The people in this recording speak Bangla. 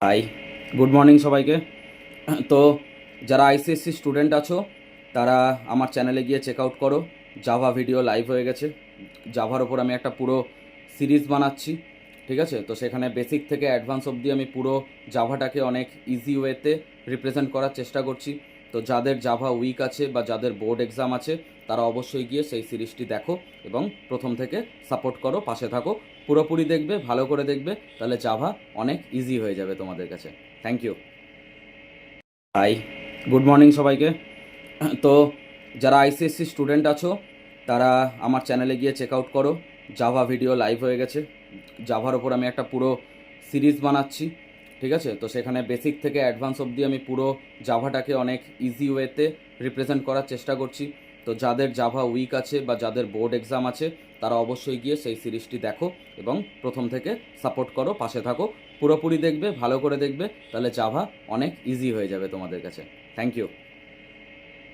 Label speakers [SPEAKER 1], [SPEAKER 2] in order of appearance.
[SPEAKER 1] হাই, গুড মর্নিং সবাইকে। তো যারা আইসিএসসি স্টুডেন্ট আছো তারা আমার চ্যানেলে গিয়ে চেক আউট করো। জাভা ভিডিও লাইভ হয়ে গেছে। জাভার ওপর আমি একটা পুরো সিরিজ বানাচ্ছি, ঠিক আছে? তো সেখানে বেসিক থেকে অ্যাডভান্স অবধি আমি পুরো জাভাটাকে অনেক ইজি ওয়েতে রিপ্রেজেন্ট করার চেষ্টা করছি। তো যাদের জাভা উইক আছে বা যাদের বোর্ড এক্সাম আছে তারা অবশ্যই গিয়ে সেই সিরিজটি দেখো এবং প্রথম থেকে সাপোর্ট করো, পাশে থাকো। পুরোপুরি দেখবে, ভালো করে দেখবে, তাহলে জাভা অনেক ইজি হয়ে যাবে তোমাদের কাছে। Thank you. Hi, good morning সবাইকে। তো যারা আইসিএসসি স্টুডেন্ট আছো তারা আমার চ্যানেলে গিয়ে চেক আউট করো। জাভা ভিডিও লাইভ হয়ে গেছে। জাভার ওপর আমি একটা পুরো সিরিজ বানাচ্ছি, ঠিক আছে? তো সেখানে বেসিক থেকে অ্যাডভান্স অবধি আমি পুরো জাভাটাকে অনেক ইজি ওয়েতে রিপ্রেজেন্ট করার চেষ্টা করছি। তো যাদের জাভা উইক আছে বা যাদের বোর্ড এক্সাম আছে তারা অবশ্যই গিয়ে সেই সিরিজটি দেখো এবং প্রথম থেকে সাপোর্ট করো, পাশে থাকো। পুরোপুরি দেখবে, ভালো করে দেখবে, তাহলে জাভা অনেক ইজি হয়ে যাবে তোমাদের কাছে। Thank you.